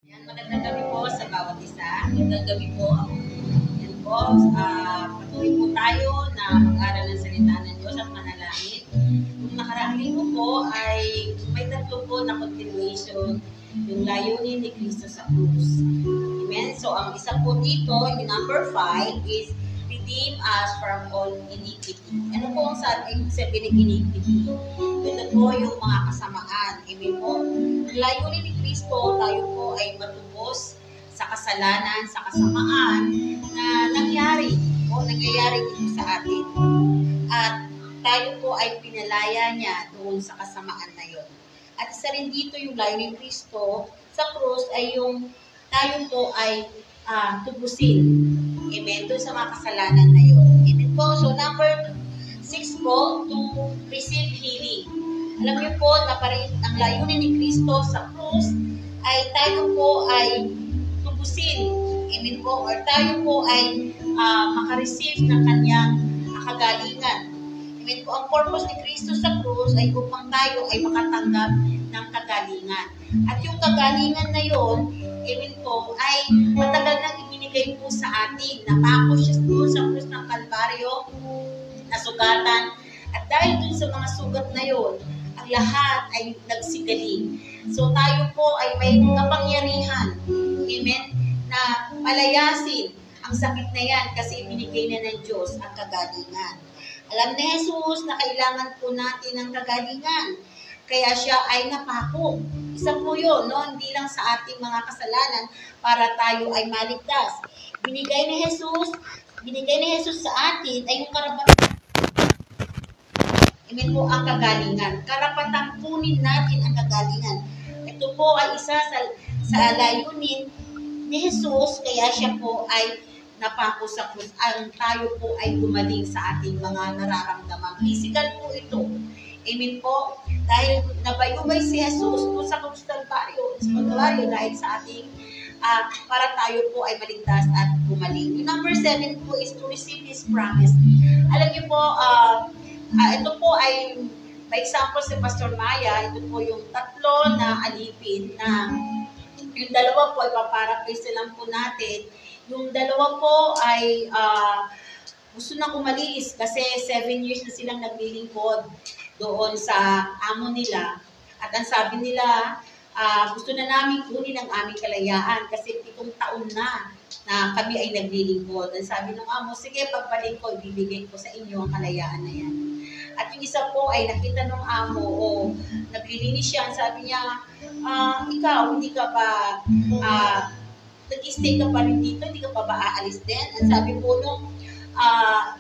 Yan, magandang gabi po sa bawat isa. Magandang gabi po. Yan po, patuloy po tayo na mag-aral ng salita ng Diyos at manalangin. Yung nakaraang linggo po ay may tatlo po na continuation, yung layunin ni Cristo sa krus. Amen? So, ang isa po dito, yung number 5 is redeem us from all iniquity. Ano po ang sabihin ng iniquity? Ito po yung mga kasamaan. Amen po. Ang layunin ni Cristo, tayo po ay matubos sa kasalanan, sa kasamaan na nangyayari dito sa atin. At tayo po ay pinalaya niya doon sa kasamaan na yon. At isa rin dito yung layunin ni Cristo sa krus ay yung tayo po ay tubusin. Amen. Doon sa mga kasalanan na yun. Amen po. So, number 6 po, to receive healing. Alam niyo po, na ang layunin ni Cristo sa krus ay tayo po ay tubusin. Amen po. Or tayo po ay makareceive ng kanyang kagalingan. Amen po. Ang purpose ni Cristo sa krus ay upang tayo ay makatanggap ng kagalingan. At yung kagalingan na yun, amen po, ay matagal nang ibinigay po sa atin. Napako siya doon sa krus ng Kalbaryo, nasugatan. At dahil doon sa mga sugat na yun, ang lahat ay nagsigaling. So tayo po ay may kapangyarihan, amen, na palayasin ang sakit na yan kasi ibinigay na ng Diyos ang kagalingan. Alam ni Jesus na kailangan po natin ng kagalingan. Kaya siya ay napako. Isa po yun, no? Hindi lang sa ating mga kasalanan para tayo ay maligtas. Binigay ni Jesus sa atin ay yung karapatan. Amen po ang kagalingan. Karapatang kunin natin ang kagalingan. Ito po ay isa sa layunin ni Jesus, kaya siya po ay napako sa krus. Ang tayo po ay gumaling sa ating mga nararamdaman. Physical po ito. Amen po. Dahil nabayubay si Jesus po sa krus ng Kalbaryo dahil sa ating para tayo po ay maligtas at gumaling. Yung number 7 po is to receive His promise. Alam niyo po, ito po ay by example si Pastor Maya, ito po yung tatlo na alipin na yung dalawa po ay paparaphrase lang po natin. Yung dalawa po ay gusto na umalis kasi 7 years na silang naglilingkod doon sa amo nila. At ang sabi nila, gusto na namin kunin ang aming kalayaan kasi 7 taon na kami ay naglilingkod. Ang sabi ng amo, sige, pagbalik ko, ibibigay ko sa inyo ang kalayaan na yan. At yung isa po ay nakita ng amo, naglilinis siya, sabi niya, ikaw, hindi ka pa, nag-stay ka pa rin dito, hindi ka pa ba aalis din? Ang sabi po nung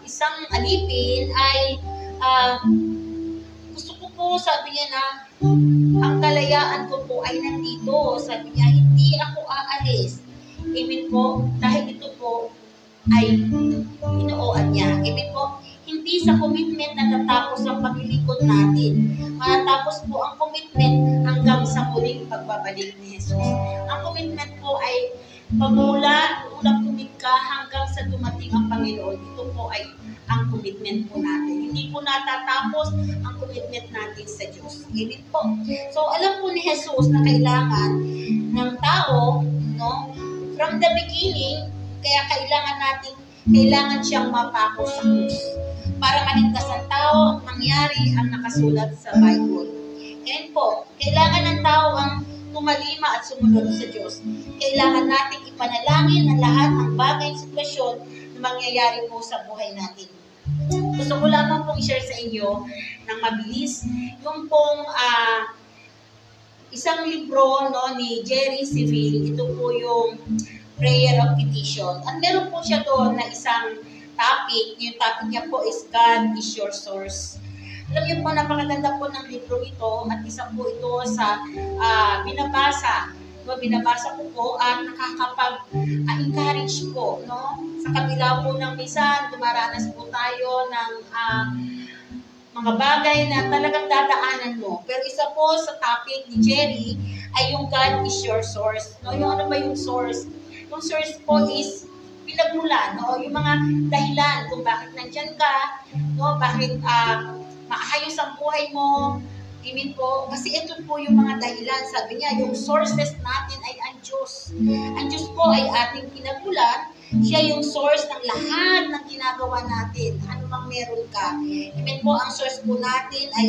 isang alipin ay, gusto ko po, sabi niya na, ang kalayaan ko po ay nandito. Sabi niya, hindi ako aalis. Amen po, dahil ito po ay inuoan niya. Amen po, hindi sa commitment natatapos ang paglilingkod natin. Matapos po ang commitment hanggang sa muling pagbabalik ni Jesus. Ang commitment po ay pagmula unang tumig ka hanggang sa dumating ang Panginoon. Ito po ay ang commitment po natin. Hindi po natatapos ang commitment natin sa Diyos. Amen po. So, alam po ni Jesus na kailangan ng tao, no, from the beginning, kaya kailangan siyang mapako sa krus. Para maligtas ang tao, ang mangyari ang nakasulat sa Bible. Ayan po, kailangan ng tao ang tumalima at sumunod sa Diyos. Kailangan natin ipanalangin ang lahat ng bagay at sitwasyon na mangyayari po sa buhay natin. Gusto ko lamang pong i-share sa inyo ng mabilis yung pong isang libro, no, ni Jerry Seville. Ito po yung Prayer of Petition. At meron po siya doon na isang topic. Yung topic niya po is God is your source. Alam niyo po, napakaganda po ng libro ito at isa po ito sa binabasa. No, binabasa ko po at nakakapag-encourage po. No? Sa kabila po ng minsan, dumaranas po tayo ng mga bagay na talagang dadaanan mo. Pero isa po sa topic ni Jerry ay yung God is your source. No? Yung ano ba yung source? Yung source po is pinagmulan, no? Yung mga dahilan kung bakit nandyan ka, no? Bakit maayos ang buhay mo, Amen po. Kasi ito po yung mga dahilan. Sabi niya, yung sources natin ay ang Diyos. Ang Diyos po ay ating pinagulan. Siya yung source ng lahat ng ginagawa natin. Ano mang meron ka. Amen po, ang source po natin ay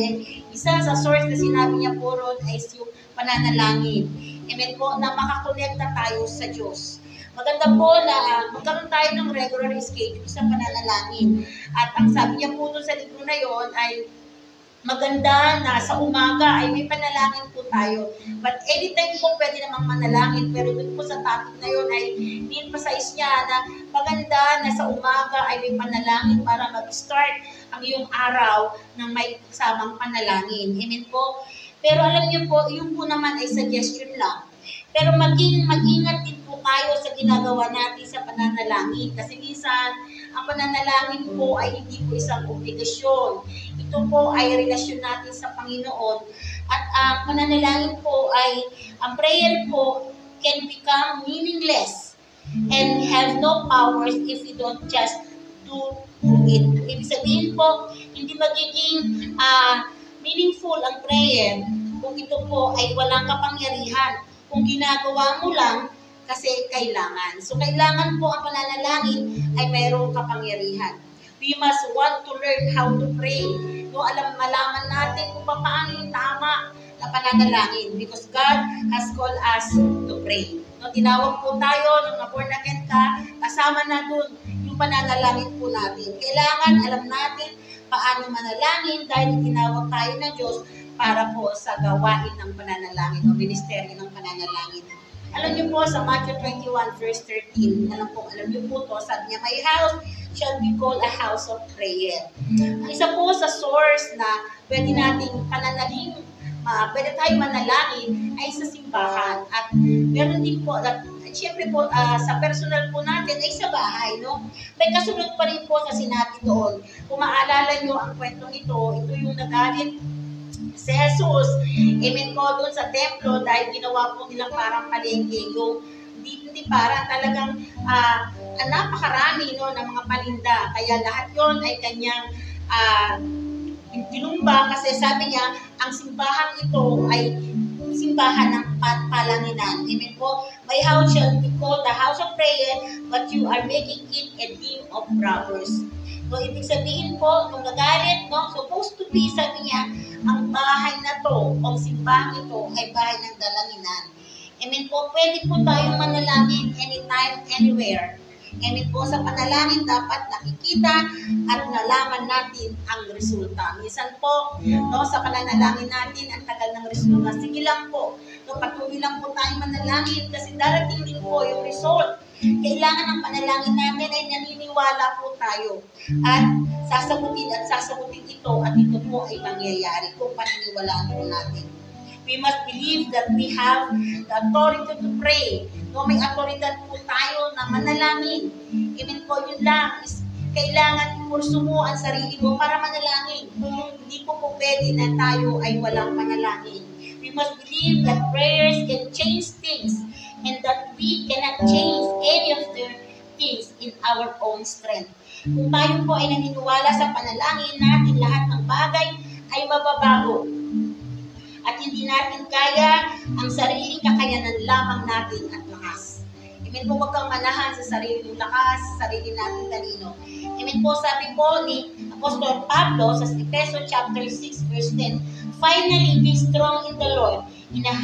isa sa source na sinabi niya po ron ay yung pananalangin. Amen po, na makakonekta tayo sa Diyos. Maganda po na magkaroon tayo ng regular schedule sa pananalangin. At ang sabi niya po doon sa libro na yon ay maganda na sa umaga ay may panalangin po tayo. But anytime po pwede namang manalangin. Pero doon po sa topic na yun ay ni-emphasize niya na maganda na sa umaga ay may panalangin para mag-start ang iyong araw ng may kasamang panalangin. Amen po. Pero alam niyo po, yung po naman ay suggestion lang. Pero mag-ingat din po tayo sa ginagawa natin sa pananalangin. Kasi minsan, ang pananalangin po ay hindi po isang obligasyon. Ito po ay relasyon natin sa Panginoon. At ang pananalangin po ay, ang prayer po can become meaningless and have no powers if we don't just do it. Ibig sabihin po, hindi magiging meaningful ang prayer kung ito po ay walang kapangyarihan. Kung ginagawa mo lang kasi kailangan. So, kailangan po ang pananalangin ay mayroong kapangyarihan. We must want to learn how to pray. No, malaman natin kung paano yung tama na pananalangin because God has called us to pray. No, tinawag po tayo nung born again ka, kasama na dun yung pananalangin po natin. Kailangan alam natin paano manalangin dahil tinawag tayo ng Diyos para po sa gawain ng pananalangin o ministeryo ng pananalangin. Alam niyo po sa Matthew 21 verse 13, alam niyo po to, sabi niya, my house shall be called a house of prayer. Ang isa po sa source na pwede nating pananalangin, pwede tayo manalangin ay sa simbahan. At meron din po, siyempre po, sa personal po natin ay sa bahay, no? May kasunod pa rin po sa sinabi doon. Kung maalala niyo ang kwentong ito yung nagalit si Jesus, amen po, doon sa templo dahil ginawa po nilang parang palengke, yung hindi parang talagang napakarami no, ng mga paninda. Kaya lahat yon ay kanyang tinumba kasi sabi niya, ang simbahan ito ay simbahan ng palanginan. Amen po, my house shall be called the house of prayer, but you are making it a den of robbers. So, ibig sabihin po, nung nagalit, no, supposed to be, sabi niya, ang bahay na to, o simbahan ito, ay bahay ng dalanginan. Amen po, pwede po tayong manalangin anytime, anywhere. Amen po, sa panalangin dapat nakikita at nalaman natin ang resulta. Minsan po, no, sa pananalangin natin, ang tagal ng resulta. Sige lang po, no, patuloy lang po tayong manalangin kasi darating din po yung result. Kailangan ng panalangin natin ay naniniwala po tayo at sasagutin ito at ito po ay mangyayari kung paniniwalaan po natin. We must believe that we have the authority to pray. No, may autoridad po tayo na manalangin. Amen po, yun lang. Kailangan pursu mo ang sarili mo para manalangin. Hindi po pwede na tayo ay walang panalangin. We must believe that prayers can change things and that we cannot change any of the things in our own strength. Kung tayo po ay naniniwala sa panalangin natin, lahat ng bagay ay mababago. At hindi natin kaya ang sariling kakayanan lamang natin at lakas. Amen po, huwag kang manahan sa sariling lakas, sa sarili natin talino. Amen po, sabi po ni Apostol Pablo sa Efeso chapter 6 verse 10, finally be strong in the Lord, in a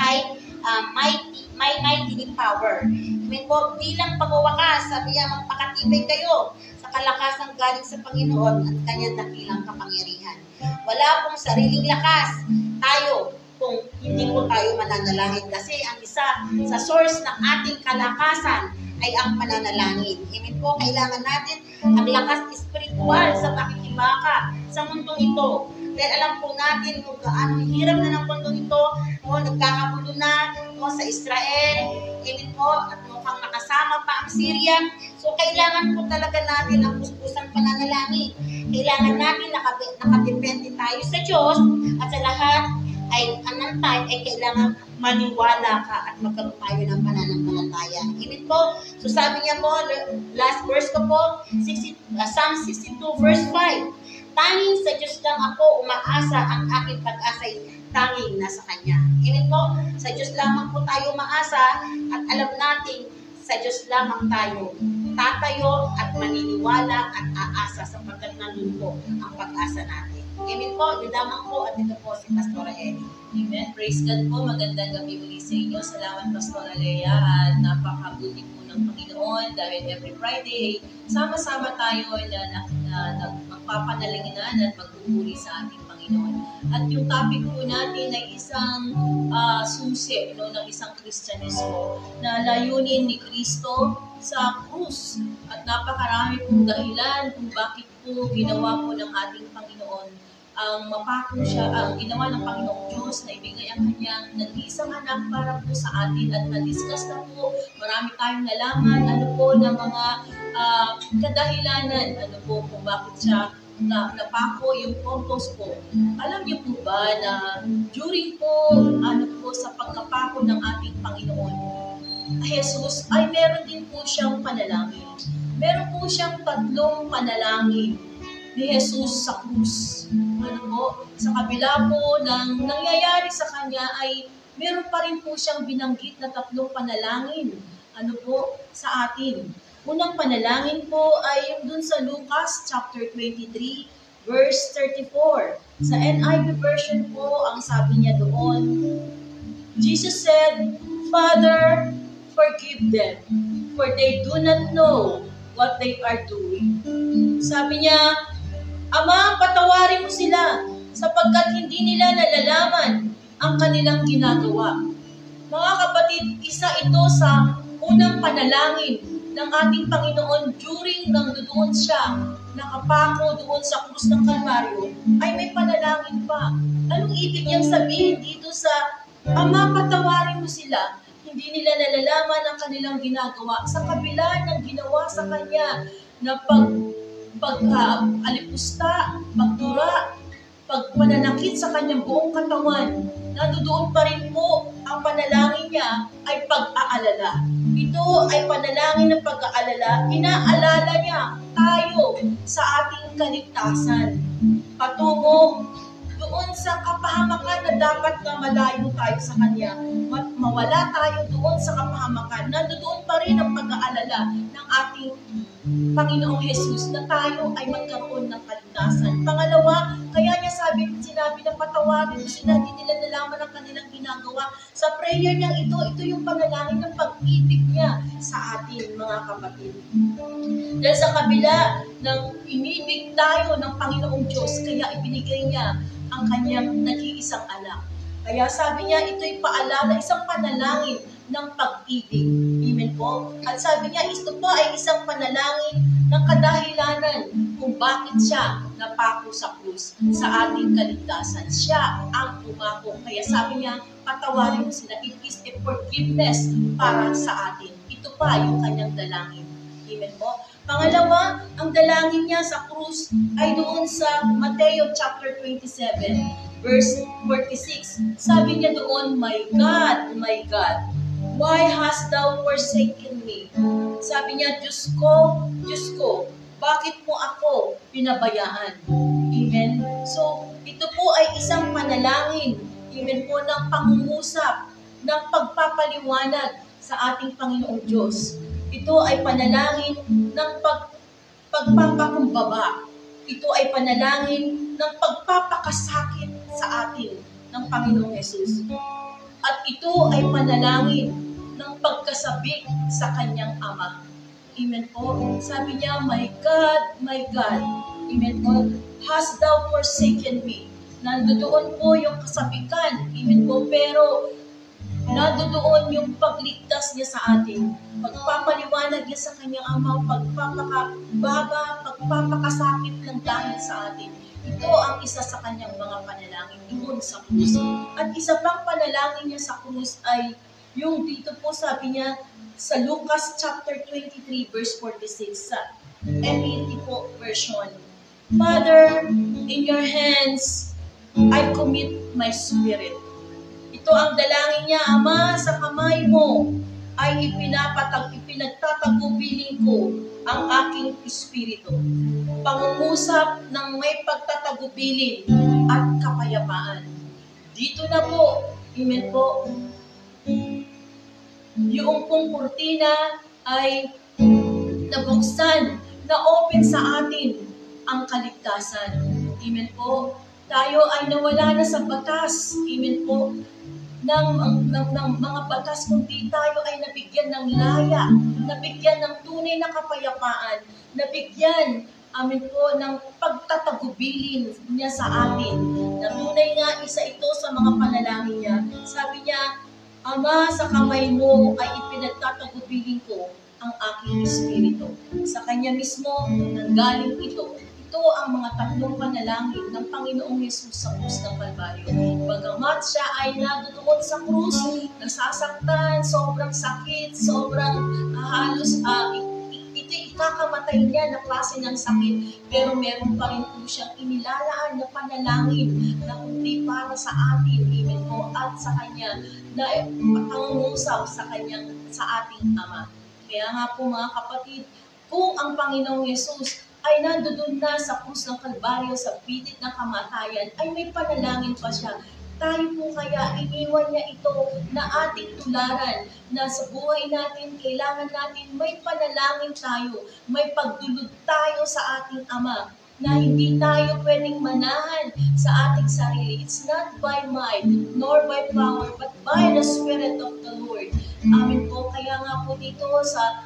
mighty power. Amen po, bilang pagwawakas, sabi niya, magpakatibay kayo sa kalakasang galing sa Panginoon at kanyang dakilang kapangyarihan. Wala pong sariling lakas tayo kung hindi po tayo mananalangin kasi ang isa sa source ng ating kalakasan ay ang pananalangin. Amen po, kailangan natin ang lakas espiritual sa pakikibaka sa mundong ito. Dahil alam po natin kung gaano hirap na ng mundong ito, nagkakagulo na sa Israel, amen po, at mukhang nakasama pa ang Syria. So, kailangan po talaga natin ang puspusan pananalangin. Kailangan natin nakadepende tayo sa Diyos at sa lahat ay anong time ay kailangan maniwala ka at magkaroon tayo ng pananampalataya. Amen po. So sabi niya po, last verse ko po, Psalm 62 verse 5. Tanging sa Diyos lang ako umaasa, ang aking pag-asa'y tanging nasa Kanya. Amen po? Sa Diyos lamang po tayo umaasa at alam natin sa Diyos lamang tayo tatayo at maniniwala at aasa sapagkat nandun po ang pag-asa natin. Amen po? Yun lamang po at ito po si Pastora Ellie. Amen. Praise God po. Magandang gabi muli sa inyo. Salamat, Pastora Lea. At napakabuti po ng Panginoon dahil every Friday, sama-sama tayo na magpapanalangin at magpupuri sa ating Panginoon. At yung topic po natin ay isang susi ng isang Kristyanismo na layunin ni Kristo sa krus. At napakarami pong dahilan kung bakit po ginawa po ng ating Panginoon ang mapako siya, ang ginawa ng Panginoong Diyos na ibigay ang kanyang nag-iisang anak para po sa atin at na-discuss na po, marami tayong nalaman, ng mga kadahilanan, kung bakit siya napako yung purpose po. Alam niyo po ba na during po, sa pagkapako ng ating Panginoon, Jesus ay meron din po siyang panalangin. Meron po siyang 3 panalangin ni Jesus sa krus. Sa kabila po ng nangyayari sa kanya ay meron pa rin po siyang binanggit na 3 panalangin sa atin. Unang panalangin po ay yung dun sa Lucas chapter 23 verse 34. Sa NIV version po, ang sabi niya doon, Jesus said, "Father, forgive them, for they do not know what they are doing." Sabi niya, Ama, patawarin mo sila sapagkat hindi nila nalalaman ang kanilang ginagawa. Mga kapatid, isa ito sa unang panalangin ng ating Panginoon during nang doon siya nakapako doon sa krus ng Kalbaryo, ay may panalangin pa. Anong ibig niyang sabihin dito sa Ama, patawarin mo sila? Hindi nila nalalaman ang kanilang ginagawa sa kabila ng ginawa sa kanya na alipusta, pagdura, pagpananakit sa kanyang buong katawan. Nandoon pa rin po ang panalangin niya ay pag-aalala. Ito ay panalangin ng pag-aalala. Inaalala niya tayo sa ating kaligtasan. Patungo doon sa kapahamakan na dapat na malayo tayo sa Kanya. Mawala tayo doon sa kapahamakan. Nandoon pa rin ang pag-aalala ng ating Panginoong Jesus na tayo ay magkaroon ng kaligtasan. Pangalawa, kaya niya sinabi na patawarin mo sila, hindi nila nalaman ang kanilang ginagawa. Sa prayer niya ito yung panalangin ng pag-ibig niya sa atin, mga kapatid. Dahil sa kabila ng inibig tayo ng Panginoong Diyos, kaya ibinigay niya ang kanyang nag-iisang anak. Kaya sabi niya, ito'y paalala, isang panalangin ng pag-ibig. Amen po? At sabi niya, ito po ay isang panalangin ng kadahilanan kung bakit siya napako sa krus sa ating kaligtasan. Siya ang umako. Kaya sabi niya, patawarin mo sila. It is a forgiveness para sa atin. Ito pa yung kanyang dalangin. Amen po? Pangalawa, ang dalangin niya sa krus ay doon sa Mateo chapter 27, verse 46. Sabi niya doon, My God, why hast thou forsaken me? Sabi niya, Diyos ko, bakit mo ako pinabayaan? Amen? So, ito po ay isang panalangin, amen po, ng pangungusap, ng pagpapaliwanag sa ating Panginoong Diyos. Ito ay panalangin ng pagpapakumbaba. Ito ay panalangin ng pagpapakasakit sa atin ng Panginoong Jesus. At ito ay panalangin ng pagkasabik sa kanyang Ama. Amen po. Sabi niya, My God, Amen po. Hast thou forsaken me? Nandoon po yung kasabikan. Amen po. Pero nandoon yung pagligtas niya sa atin. Pagpapaliwanag niya sa kanyang Ama, pagpapakababa, pagpapakasakit ng dahil sa atin. Ito ang isa sa kanyang mga panalangin doon sa krus. At isa pang panalangin niya sa krus ay yung dito po sabi niya sa Lucas chapter 23 verse 46 sa NET po version. Father, in your hands I commit my spirit. Ito ang dalangin niya, Ama, sa kamay mo ay ipinagtatagubilin ko ang aking espiritu. Pangungusap ng may pagtatagubilin at kapayapaan. Dito na po, amen po, yung pong kurtina ay nabuksan, na-open sa atin ang kaligtasan. Amen po. Tayo ay nawala na sa batas. Amen po. Ng mga batas, kundi tayo ay nabigyan ng laya, nabigyan ng tunay na kapayapaan, nabigyan, amin po, ng pagtatagubilin niya sa atin. Na tunay nga, isa ito sa mga panalangin niya. Sabi niya, Ama, sa kamay mo ay ipinagtatagubilin ko ang aking espiritu. Sa kanya mismo, nanggaling ito. Ito ang mga tatlong panalangin ng Panginoong Yesus sa krus ng Kalbaryo. Bagamat siya ay naduduot sa krus, nasasaktan, sobrang sakit, sobrang halos ito ikakamatay niya na klase ng sakit, pero meron pa rin po siyang inilalaan na panalangin na kundi para sa atin, amen po, at sa kanya na pangungusap sa ating Ama. Kaya nga po mga kapatid, kung ang Panginoong Yesus ay nandoon na sa krus ng Kalbaryo, sa pilit ng kamatayan, ay may panalangin pa siya. Tayo po kaya iniwan niya ito na ating tularan, na sa buhay natin, kailangan natin may panalangin tayo, may pagdulog tayo sa ating Ama, na hindi tayo pwedeng manahan sa ating sarili. It's not by might, nor by power, but by the Spirit of the Lord. Amin po. Kaya nga po dito sa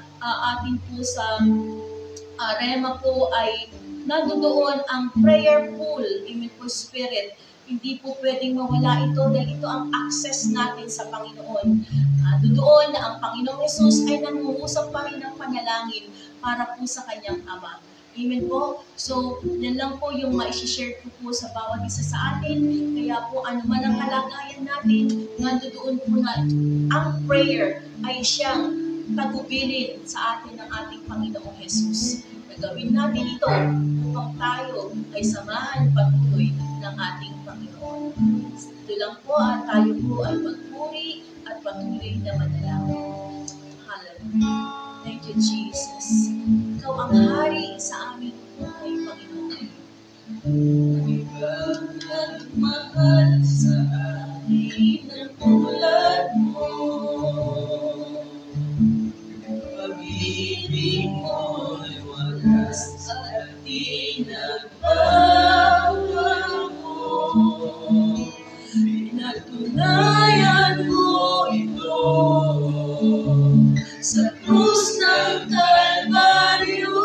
ating po sa Rema po ay nandoon ang prayer pool, amen po, Spirit. Hindi po pwedeng mawala ito dahil ito ang access natin sa Panginoon. Doon na ang Panginoong Yesus ay nangungusap pa rin ng panalangin para po sa kanyang Ama. Amen po. So, yan lang po yung ma-share ko po sa bawat isa sa atin. Kaya po, ano man ang kalagayan natin, nandoon po na ang prayer ay siyang tagubilin sa atin ng ating Panginoong Yesus. Gawin natin ito upang tayo ay samahan patuloy ng ating Panginoon. Ito lang po at tayo po ay magpuri at patuloy na manalangin. Hallelujah. Thank you, Jesus. Ikaw ang hari sa aming buhay, Panginoon. Ikaw nagmahal sa amin ng tulad mo. Pag-ibig mo'y walas at pinagbabago. Pinatunayan mo ito sa krus ng Kalbaryo.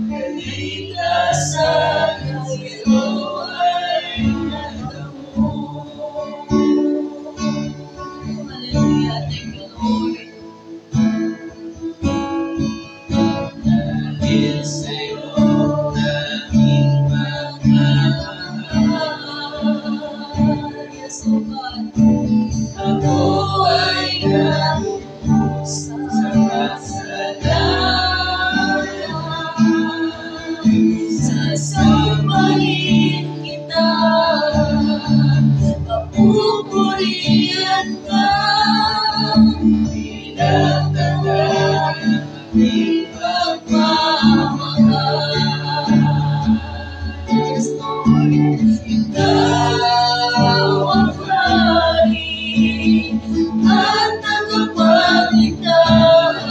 Kaligtasan ng iyo ay natamo. Hallelujah. Thank you, Lord. Dahil sa'yo naging magmahal. Yes, O God. Ako ay sa kasalanan. Sasampahin kita, papupurihan ka, pinagdadaan aking pagmamahal. Yes, Lord, ikaw ang hari at tagapagligtas.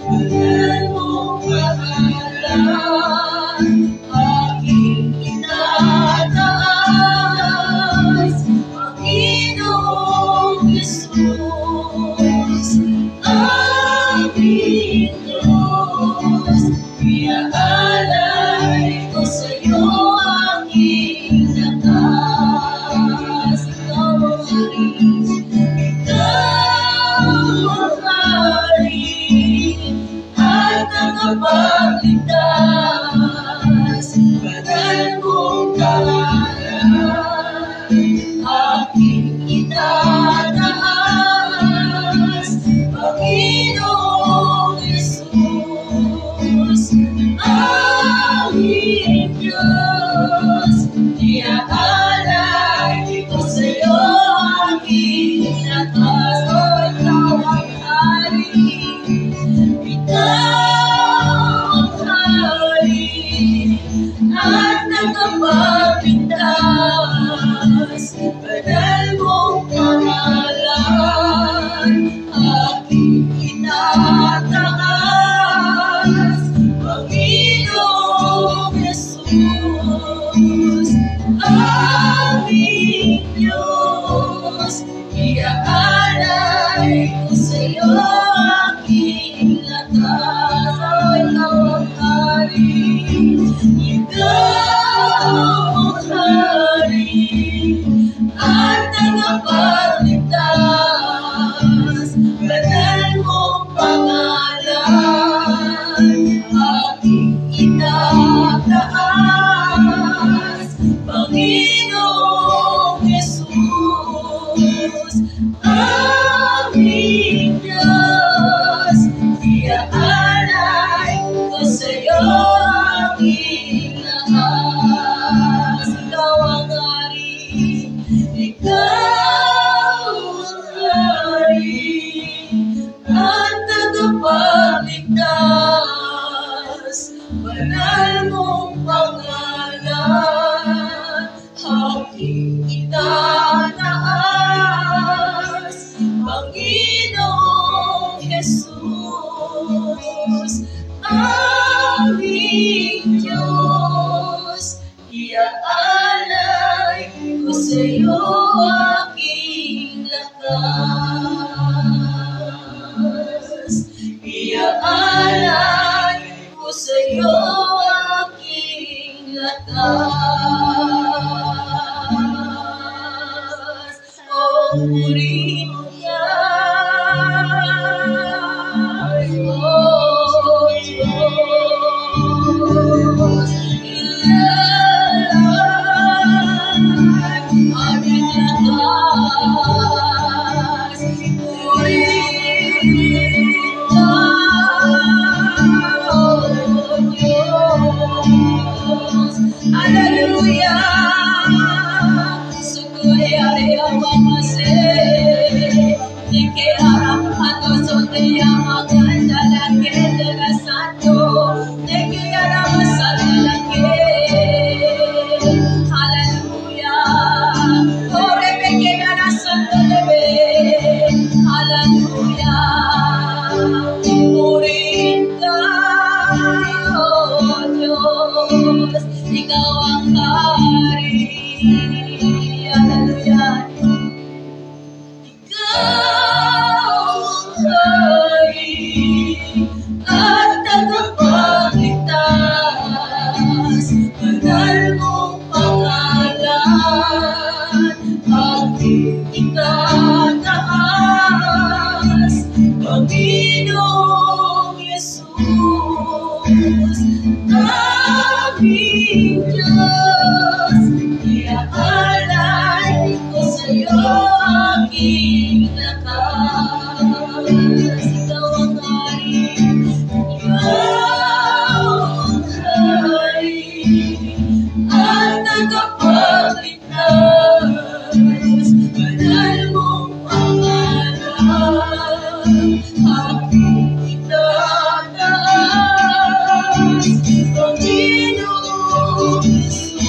Banal mong pangalan, aking itataas. Panginoong Yesus, aming Diyos, iaalay ko sa'yo aking lakas. Ikaw ang hari, ikaw ang hari at tagapagligtas. Banal mong pangalan, aking itataas. Panginoong Yesus, aming Diyos, iaalay ko sa'yo aking aming Diyos, iaalay ko sa'yo aking lakas. Ikaw ang hari, ikaw ang hari, at tagapagligtas, banal mong pangalan, aking itataas, Panginoong Jesus, aming Diyos, iaalay ko sa'yo aking lakas. Iaalay ko sa'yo aking lakas. O purihin yan, O Diyos. Iaalay aking lakas. Purihin Diyos. Hallelujah. Sukuri area mamase. Nike harap ato soteya maganda lake dera santo. Nike harap masala lake. Hallelujah. Ore beke dera santo lebe. Hallelujah. Purihin ka, O Diyos, ikaw ang hari. Hallelujah. Ikaw ang hari at tagapagligtas, banal mong pangalan, aking itataas, Panginoong Jesus, aming Diyos, iaalay ko sa'yo aking lakas. Ikaw ang hari, ikaw ang hari, at tagapagligtas, banal mong pangalan, aking itataas, Panginoong Jesus,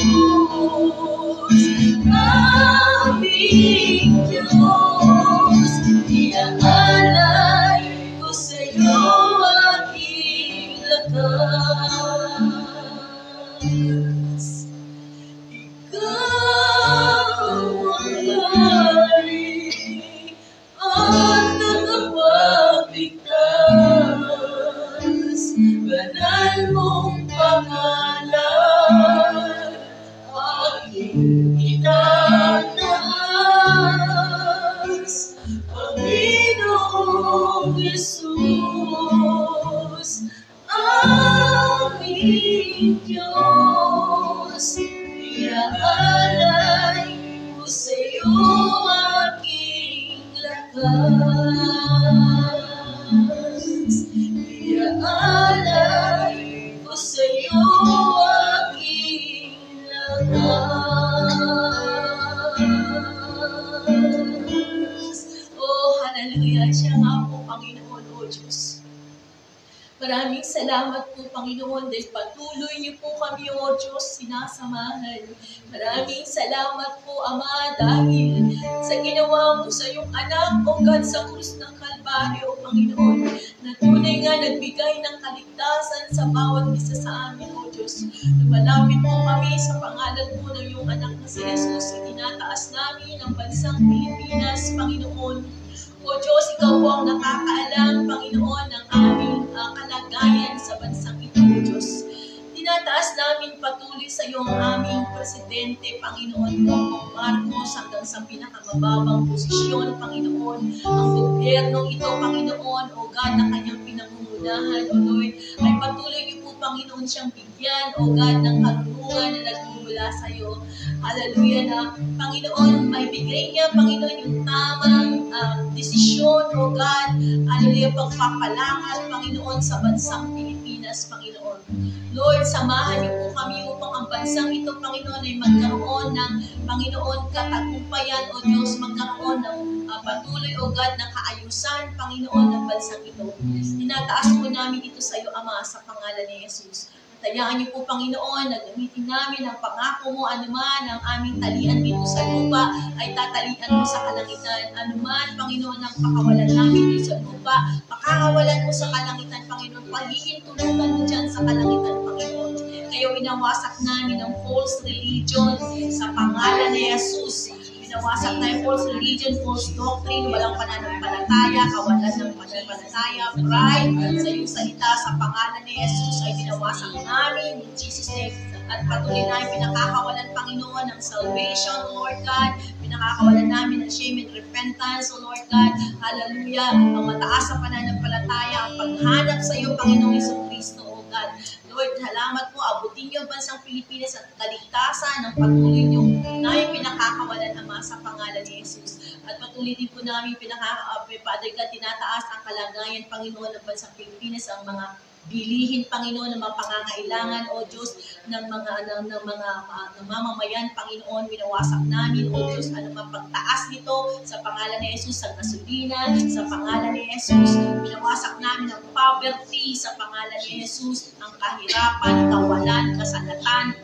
aming Diyos, iaalay ko sa'yo aking lakas. Ikaw ang hari at tagapagligtas, banal mong pangalan, aking itataas, Panginoong Jesus, aming Diyos, iaalay ko sa'yo aking lakas. Iaalay ko sa'yo aking lakas. Oh, hallelujah. Siya nga po, Panginoon, O Diyos. Maraming salamat po, Panginoon, dahil patuloy niyo po kami, O Diyos, sinasamahan. Maraming salamat po, Ama, dahil sa ginawa mo sa iyong anak, O God, sa krus ng Kalbaryo, Panginoon, na tunay nga nagbigay ng kaligtasan sa bawat isa sa amin, O Diyos. Lumalapit po kami sa pangalan po ng iyong anak na si Jesus, itinataas namin ang bansang Pilipinas, Panginoon. O Diyos, ikaw po ang nakakaalam, Panginoon, ng aming kalagayan sa bansang ito, O Diyos. Tinataas namin patuloy sa iyo ang aming presidente, Panginoon, Bongbong Marcos, hanggang sa pinakamababang posisyon, Panginoon. Ang gobyernong ito, Panginoon, O God, na kanyang pinangungunahan, O Lord, ay patuloy niyo po, Panginoon, siyang bigyan, O God, ng karunungan na nagmumula sa iyo. Hallelujah na, Panginoon, may bigay niya, Panginoon, yung tamang iyong pagpapalangal, Panginoon, sa bansang Pilipinas, Panginoon. Lord, samahan niyo po kami upang ang bansang ito, Panginoon, ay magkaroon ng, Panginoon, katagumpayan, O Diyos, magkaroon ng patuloy, O God, ng kaayusan, Panginoon, ng bansang ito. Tinataas po namin ito sa iyo, Ama, sa pangalan ni Jesus. Tayaan niyo po, Panginoon, na gamitin namin ang pangako mo, anuman ang aming talian dito sa lupa, ay tatalian mo sa kalangitan. Anuman, Panginoon, ang pakawalan namin dito sa lupa, pakakawalan mo sa kalangitan, Panginoon. Pahihintulutan mo dyan sa kalangitan, Panginoon. Kayo winawasak namin ang false religion sa pangalan ni Jesus. Winawasak na yung false religion, false doctrine, walang pananampalataya, kawalan ng pananampalataya, pride sa iyong salita sa pangalan ni Jesus ay winawasak namin in Jesus' name. At patuloy na yung pinakakawalan, Panginoon, ng salvation, Lord God. Pinakakawalan namin ng shame and repentance, O Lord God. Hallelujah. Ang mataas sa pananampalataya, ang paghanap sa iyo, Panginoong Jesucristo, O God. Lord, salamat po. Abutin niyo ang bansang Pilipinas at kaligtasan ng patuloy niyo na yung pinakakawalan, Ama, sa pangalan ni Jesus. At patuloy din po namin Father God, tinataas ang kalagayan, Panginoon, ng bansang Pilipinas, ang mga bilihin, Panginoon, ng mga pangangailangan, O Diyos, ng mga mamamayan, Panginoon, winawasak namin, O Diyos, anumang pagtaas nito sa pangalan ni Jesus, sa gasolina, sa pangalan ni Jesus, winawasak namin ang poverty sa pangalan ni Jesus, ang kahirapan, kawalan, kasalatan,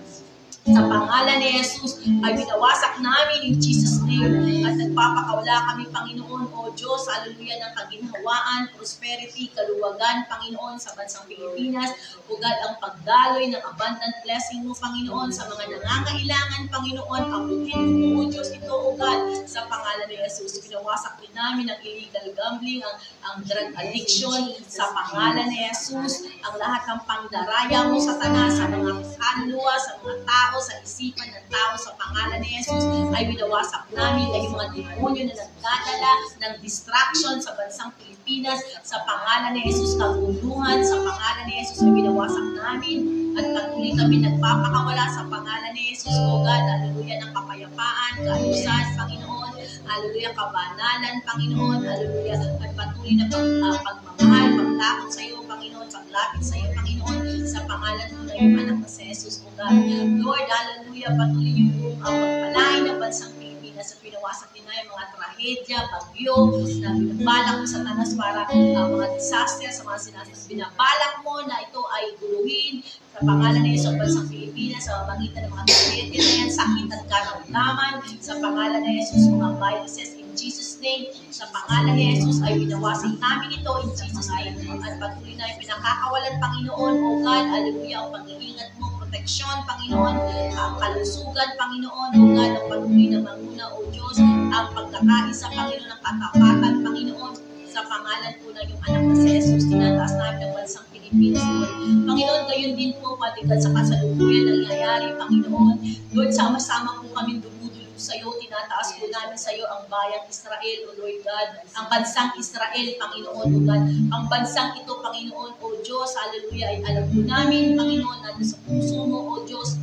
sa pangalan ni Jesus ay winawasak namin in Jesus' name at nagpapakawala kami, Panginoon, O Diyos, hallelujah, ng kaginhawaan, prosperity, kaluwagan, Panginoon, sa bansang Pilipinas. O God, ang pagdaloy ng abundant blessing mo, Panginoon, sa mga nangangailangan, Panginoon, abutin mo, O Diyos, ito, O God, sa pangalan ni Jesus. Winawasak din namin ang illegal gambling, ang drug addiction, sa pangalan ni Jesus, ang lahat ng pangdaraya mo, Satanas, sa mga kaluluwa, sa mga tao, sa isipan ng tao, sa pangalan ni Jesus ay winawasak namin ay mga demonyo na nagdadala ng distraction sa bansang Pilipinas, sa pangalan ni Jesus, kaguluhan, sa pangalan ni Jesus ay winawasak namin at patuloy kami nagpapakawala sa pangalan ni Jesus, O God, hallelujah, ng kapayapaan, kaayusan, Panginoon, hallelujah, kabanalan, Panginoon, hallelujah, at patuloy na pagmamahal, pagtakot sa iyo, Panginoon, paglapit sa iyo, Panginoon, sa pangalan mo na yung anak na si Jesus, O God. Lord, hallelujah, patuloy niyo po ang pagpalain ng bansang Pilipinas at pinawasak din na yung mga trahedya, bagyo, na binabalak mo sa tanas para mga disaster, sa mga sinasas, binabalak mo na ito ay guluhin sa pangalan ni Jesus, bansang Pilipinas, sa magitan ng mga trahedya na yan, sakit at karamdaman, sa pangalan ni Jesus, mga viruses, in Jesus' name, sa pangalan ni Jesus ay binawasak namin ito in Jesus' name. At patuloy na yung pinakakawalan, Panginoon, O God, hallelujah, ang pag-iingat mo, proteksyon, Panginoon, ang kalusugan, Panginoon, O God, ang patuloy na manguna, O Diyos, ang pagkakaisa, Panginoon, ang katapatan, Panginoon, sa pangalan po na yung anak na si Jesus, tinataas namin ng bansang Pilipinas, Lord. Panginoon, gayon din po, patigan sa kasalukuyan nangyayari, Panginoon. Lord, sama-sama po kami dumudulog sa iyo, tinataas po namin sa iyo ang bayang Israel, O Lord God, ang bansang Israel, Panginoon, O God, ang bansang ito, Panginoon, O Diyos, hallelujah, ay alam po namin, Panginoon, na sa puso mo, O Diyos,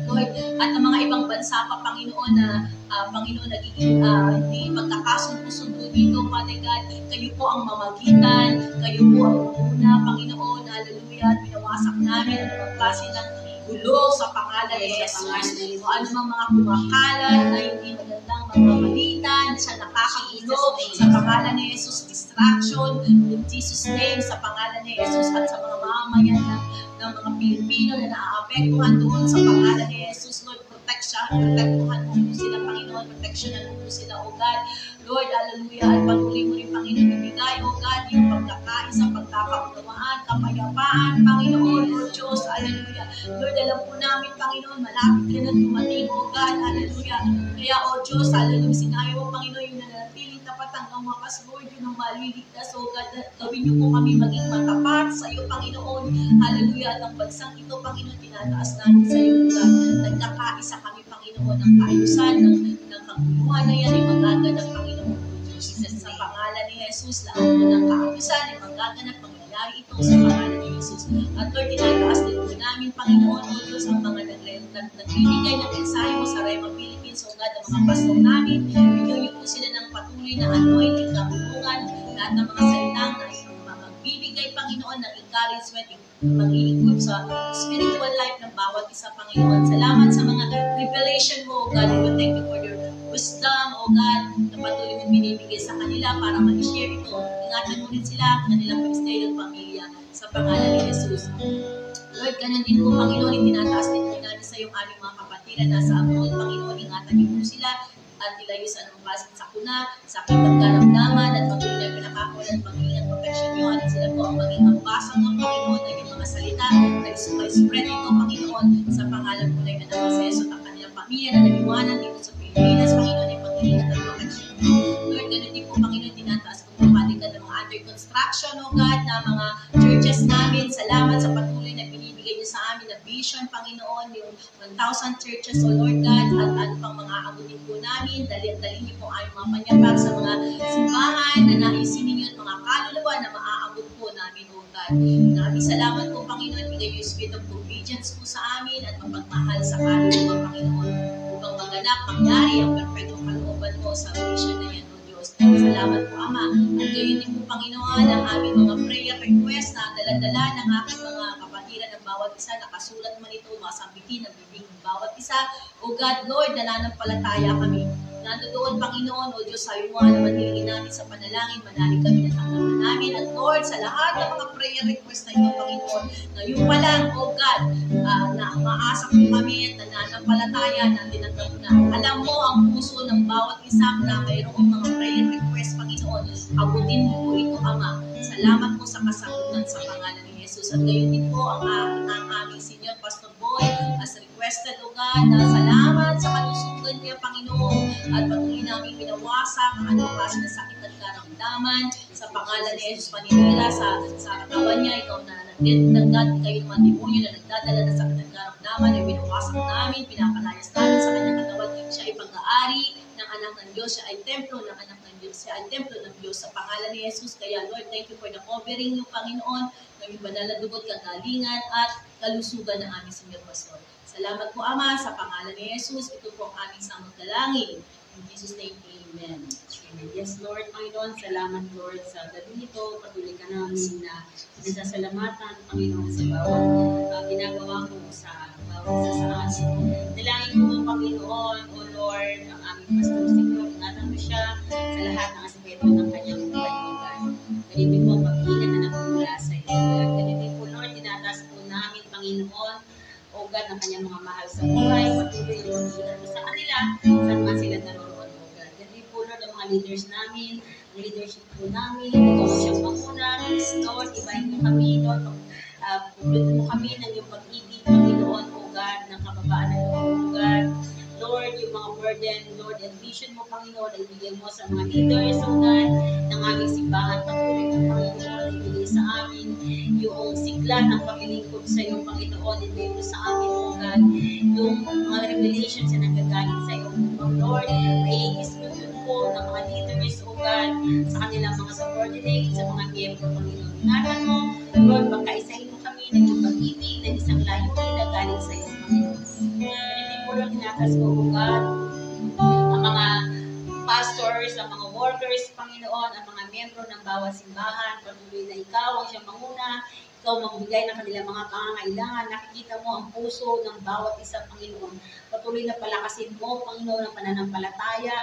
Lord, at ang mga ibang bansa pa, Panginoon, na Panginoon, nagiging hindi magkakasundo-sundo dito, Father God, kayo po ang mamagitan, kayo po ang una, Panginoon, hallelujah, at pinawasak namin ang mga klase ng gulo sa pangalan ni Jesus, o anumang mga kumakalat na hindi magandang mga balita, na siya nakakagulo sa pangalan ni Jesus, distraction, in Jesus' name, sa pangalan ni Jesus, at sa mga mamamayan ng mga Pilipino na naaapektuhan doon sa pangalan ni Jesus, Lord, protektuhan mo sila, Panginoon, proteksyonan mo sila, O God, Lord, hallelujah, at patuloy mo rin, Panginoon, ibigay, O God, yung pagkakaisa, pagkakaunawaan, kapayapaan, Panginoon, O Diyos, hallelujah. Lord, alam po namin, Panginoon, malapit ka na dumating, O God, hallelujah. Kaya, O Diyos, hallelujah, sinabi mo, Panginoon, yung nananatiling tapat hanggang wakas, Lord, yun ang maliligtas, O God, gawin niyo po kami maging matapat sa iyo, Panginoon, hallelujah, at ang bansang ito, Panginoon, tinataas namin sa iyo, God, nagkakaisa kami, Panginoon, ng kaayusan, ng kaguluhan na yan, ay magaganap, Panginoon, sa pangalan ni Jesus, lahat mo ng kaayusan, ay magaganap, mangyayari ito sa pangalan ni Jesus. At Lord, tinataas din po namin, Panginoon, O Diyos, ang mga nagbibigay ng mensahe mo sa Rema Philippines, O God, ang mga pastor namin, bigyan niyo po sila ng patuloy na anointing, kabulungan, lahat ng mga salitang na Panginoon, ng encouragement, mag-i-improve sa spiritual life ng bawat isa, Panginoon. Salamat sa mga revelation mo, God. We thank you for your wisdom, O God, na patuloy mo binibigay sa kanila para mag-share ito. Ingatan mo rin sila, kanilang ministeryo at pamilya sa pangalan ni Jesus. Lord, ganun din po, Panginoon, itinataas din po namin sa iyong aming mga kapatid na nasa abroad, Panginoon, ingatan niyo po sila at ilayo sa anong pasok sa kuna, sakit at karamdaman at patuloy na pinakakulan, pag-iingat, protection niyo at sila po ang maging ambassador ng Panginoon ng iyong mga salita na spread ito, Panginoon, sa pangalan po na yung anak sa Yesus at ang kanilang pamilya na naliwanan dito sa Pilipinas, Panginoon, ay pag-iingat at protection niyo. Lord, ganun din po, Panginoon, tinataas ko po patigad ng mga under construction, O God, na mga churches namin. Salamat sa patuloy na binibigay niyo sa amin na vision, Panginoon, yung 1,000 churches, O Lord God, at ano pang mga abutin po namin. Dalhin niyo po aming mga panyapak sa mga simbahan na naisin ninyo at mga kaluluwa na maaabot po namin, O God. Maraming salamat po, Panginoon. Bigay niyo yung spirit of obedience po sa amin at mapagmahal sa kaluluwa, Panginoon, upang maganap, mangyari ang perfectong kalooban mo sa vision na yan, O Diyos. Salamat po, Ama. At gayon din po, Panginoon, ang aming mga prayer request na dala-dala ng aking mga kapatiran ng bawat isa, nakasulat man ito, masambitin ang bibig ng bawat isa. O God, Lord, nananampalataya kami. Nandoon, Panginoon, O Diyos, sa iyo na manilingin namin sa panalangin, manalig kami na tanggapin namin. At Lord, sa lahat ng mga prayer request na ito, Panginoon, ngayon pa lang, O God, na umaasa po kami at nananampalataya na tinanggap na. Alam mo ang puso ng bawat isa na mayroong mga prayer request, Panginoon. Abutin mo po ito, Ama. Salamat po sa kasagutan sa pangalan ni Jesus. At gayon din po ang aming Senior Pastor Boy as requested, O God, na salamat sa kalusugan niya, Panginoon. At patuloy namin binawasak ang anong klase na sakit at karamdaman sa pangalan ni Jesus. Paninira sa katawan niya, ikaw na nagdadala kayo ng mga demonyo na nagdadala ng sakit at karamdaman ay binawasak namin, pinapalayas namin sa kanyang katawan. Siya ay pag-aari ng anak ng Diyos, siya ay templo ng anak ng Diyos, siya ay templo ng Diyos sa pangalan ni Jesus. Kaya Lord, thank you for the covering yung Panginoon, ng banal na dugot, kagalingan at kalusugan ng aming Senior Pastor. Salamat po, Ama, sa pangalan ni Jesus. Ito po ang aming samot dalangin. In Jesus' name, Amen. Yes, Lord, Panginoon, salamat, Lord, sa gabi nito. Patuloy ka namin na nasasalamatan, Panginoon, sa bawat ginagawa mo sa bawat isa sa atin. Dalangin mo, Panginoon, O Lord, ang aming Pastor Siguro. Ingatan mo siya sa lahat ng aspeto ng kanyang buhay, O God. Ganito po ang pag-ingat na nagmumula sa iyo. Ganito po, Lord, tinataas po namin, Panginoon, O God, ng kanyang mga mahal sa buhay. Patuloy ang pag-ingat mo sa kanila, saan man sila naroon, O God. Ganito po, Lord, ang mga leaders namin, ang leadership po namin, ikaw siyang manguna, Lord, ibahin mo kami, Lord, pupulit mo kami ng iyong pag-ibig, Panginoon, O God, ng kababaan ng loob, O God. Lord, yung mga burden, Lord, and vision mo, Panginoon, ay ibigay mo sa mga leaders, O God, ng aming simbahan. Patuloy mo, Panginoon, ibigay sa amin yung sigla ng paglilingkod sa iyo, Panginoon, ibigay mo sa amin, O God, yung mga revelations na nagagaling sa iyo, O Lord, ay ispilin po ng mga leaders, O God, sa kanilang mga subordinates, sa mga miyembro, Panginoon. Ingatan mo, Lord, pagkaisahin mo kami ng iyong pag-ibig, ng isang layunin na galing sa iyo, Panginoon. Lord, tinatas ko, O God, ang mga pastors, ang mga workers, Panginoon, ang mga miyembro ng bawat simbahan, patuloy na ikaw ang siyang manguna, ikaw magbigay ng kanilang mga pangangailangan, nakikita mo ang puso ng bawat isa, Panginoon. Patuloy na palakasin mo, Panginoon, ang pananampalataya,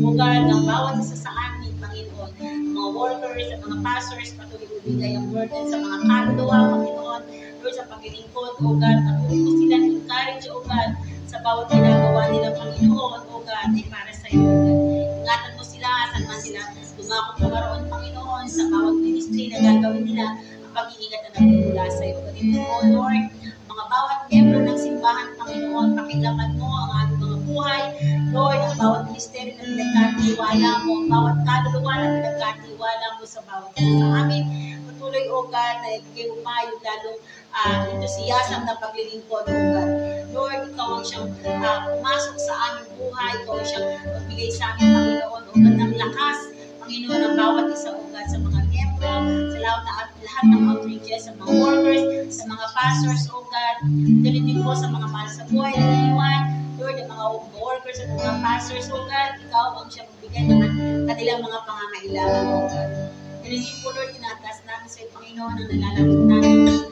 O God, ng bawat isa sa amin, Panginoon. Mga workers, ang mga pastors, patuloy ibigay ang burden sa mga kaluluwa, Panginoon. Lord, sa paglilingkod, O God, patuloy mo sila encourage, O God, sa bawat ginagawa nila, Panginoon, O God, ay para sa iyo, O God. Ingatan mo sila, saan man sila dumakot na maroon, Panginoon, sa bawat ministry na gagawin nila, ang pag-iingat na nagmumula sa iyo. Ganito po, Lord, mga bawat miyembro ng simbahan, Panginoon, pakilaman mo ang aming mga buhay, Lord, ang bawat ministeryo na pinagkatiwala mo, ang bawat kaluluwa na pinagkatiwala mo sa bawat isa sa amin. Patuloy, O God, na ibigay mo pa yung lalong enthusiasm na paglilingkod, O God. Lord, ikaw ang siyang pumasok sa aming buhay, ikaw ang siyang magbigay sa amin, Panginoon, O God, ng lakas, Panginoon, ang bawat isa, O God, sa mga miyembro, sa lahat ng outreaches, sa mga workers, sa mga pastors, O God. Ganun din po sa mga mahal sa buhay na iniwan, Lord, ang mga workers at mga pastors, O God, ikaw ang siyang magbigay ng kanilang mga pangangailangan, O God. Ganun din po, Lord, tinataas namin sa iyo, Panginoon, ang nalalapit natin.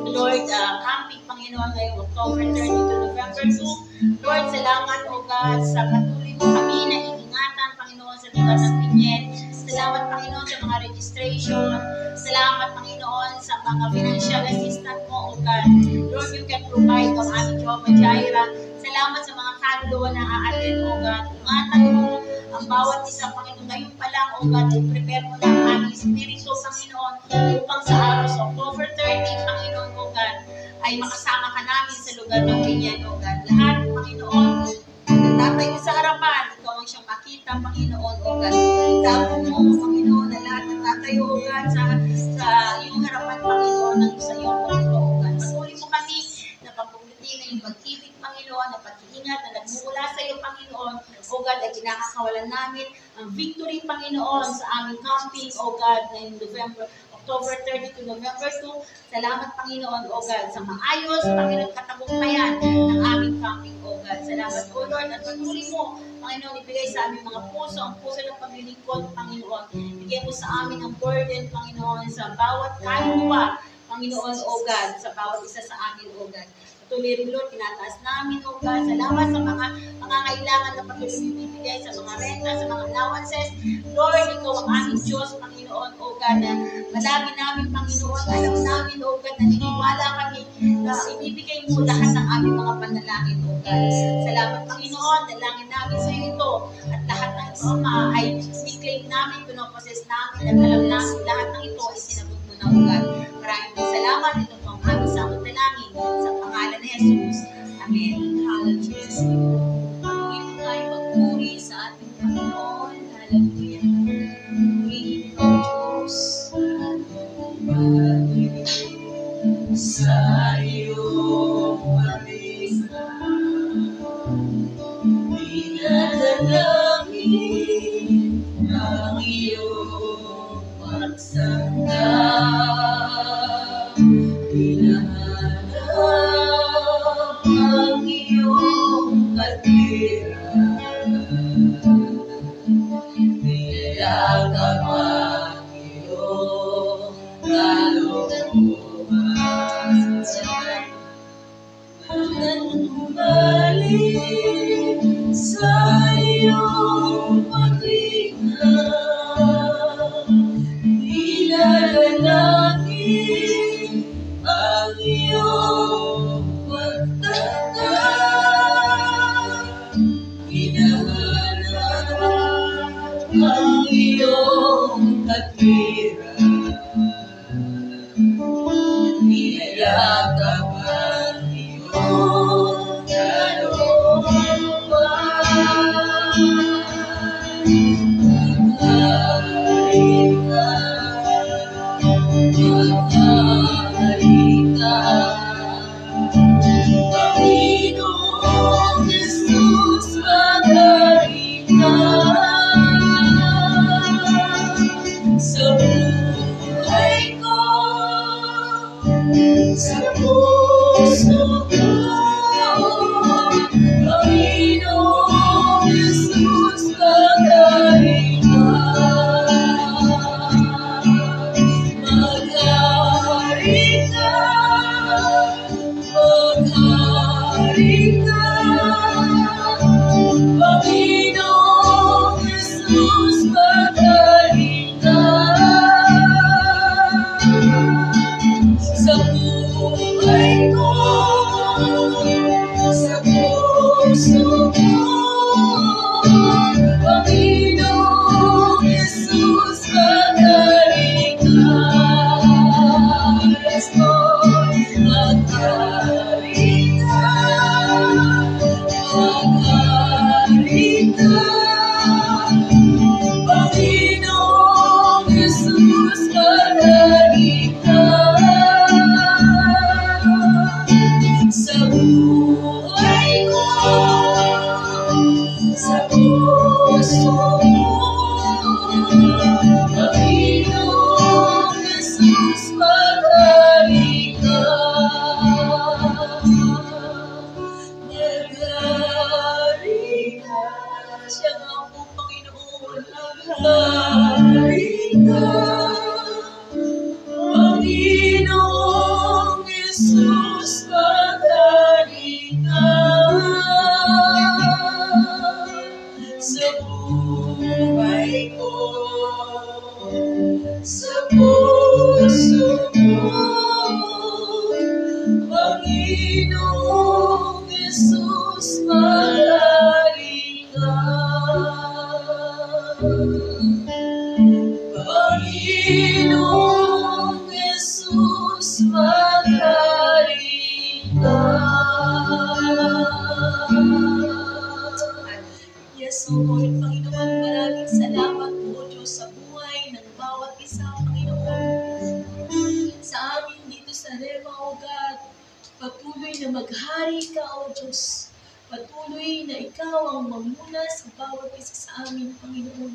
Lord, camping, Panginoon, ngayong October 30 to November 2. Lord, salamat, O God, sa patuloy mo kami na iingatan, Panginoon, sa lugar ng Pinyen. Salamat, Panginoon, sa mga registration. Salamat, Panginoon, sa mga financial assistance mo, O God. Lord, you can provide ang aming Jehovah Jireh. Salamat sa mga kaluluwa na aatin, O God. Ingatan mo ang bawat isa, Panginoon. Ngayon pa lang, O God, i-prepare mo na ang aming espiritu, Panginoon, upang sa araw sa October 30, Panginoon, O God, ay makasama ka namin sa lugar ng Pinyan, O God. Lahat, Panginoon, nagtatayo sa harapan, ikaw ang siyang makita, Panginoon, O God. Itapon mo, Panginoon, na lahat nagtatayo, O God, sa iyong harapan, Panginoon, ng sa iyong puno, O God. Patuloy mo kami na pagpuputi na yung pag-ibig, Panginoon, na pag-iingat na nagmumula sa iyo, Panginoon, O God, ay kinakakawalan namin ang victory, Panginoon, sa aming camping, O God, ngayong October 30 to November 2. Salamat, Panginoon, O God, sa maayos, Panginoon, katagumpayan ng aming camping, O God. Salamat, O Lord, at patuloy mo, Panginoon, ibigay sa aming mga puso, ang puso ng paglilingkod, Panginoon. Bigay mo sa amin ang burden, Panginoon, sa bawat kaluluwa, Panginoon, O God, sa bawat isa sa amin, O God. Patuloy rin, Lord, tinataas namin, O God. Salamat sa mga kailangan na patuloy bibigay sa mga renta, sa mga allowances. Lord, ikaw ang aming Diyos, Panginoon, O God, na malagi namin, Panginoon, alam namin, O God, naniniwala kami na ibibigay mo lahat ng aming mga panalangin, O God. Salamat, Panginoon, dalangin namin sa iyo ito, at lahat ng ito, Ama, ay i-claim namin, pinoposes namin, at alam namin lahat ng ito ay sinagot mo na, O God. Maraming salamat, ito po ang aming samot dalangin sa pangalan ni Jesus. Amen. Hallelujah. Patuloy po tayo magpuri sa ating Panginoon. Hallelujah. Purihin po Diyos. Sa iyong mabisa, dinadalangin ang iyong pagsanda. Hinahanap ang iyong katwiran. Niyayakap ang iyong kalooban. Nanumalik sa iyong paglinga. Nilalangin ang iyong pagtanggap. Hinahanap ang iyong katwiran. Niyayakap ang iyong kalooban. Panginoong Jesus, magaling ka sa buhay ko, sa puso ko. Panginoong Jesus, magaling ka. Magaling ka. Magaling ka. Panginoong Jesus, magaling ka. Sa buhay ko, sa puso ko. Panginoong Jesus, magaling ka. Yes, Lord, magaling ka. Magaling ka. Panginoong Jesus, magaling ka. Sa buhay ko, sa puso ko. Panginoong Jesus, magaling ka. Magaling ka. Siya nga po, Panginoon. Magaling ka. sa puso mo, Panginoong Jesus, maghari ka. Panginoong Jesus, maghari ka. Yes, O Lord, Panginoon, maraming salamat po, Diyos, sa buhay ng bawat isa, Panginoon. Sa amin dito sa Rema, O God, patuloy na maghari ka, O Diyos. Patuloy na ikaw ang mamuna sa bawat isa sa amin, Panginoon.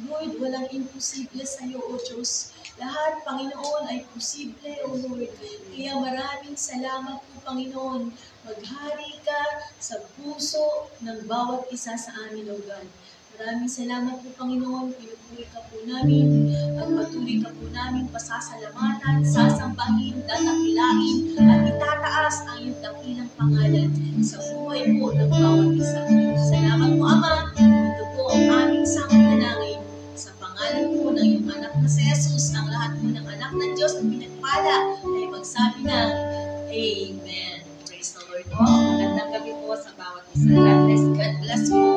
Lord, walang imposible sa iyo, O Diyos. Lahat, Panginoon, ay posible, O Lord. Kaya maraming salamat po, Panginoon. Maghari ka sa puso ng bawat isa sa amin, O God. Maraming salamat po, Panginoon. Pinupuri ka po namin at patuloy ka po namin pasasalamatan, sasambahin, dadakilain at itataas ang iyong dakilang pangalan sa buhay po ng bawat isa. Salamat po, Ama. Ito po ang aming sangalanangin. Sa pangalan po ng iyong anak na si Jesus, ang lahat po ng anak ng Diyos na pinagpala ay magsabi ng Amen. Praise the Lord po. Magandang gabi po sa bawat isa. God bless you.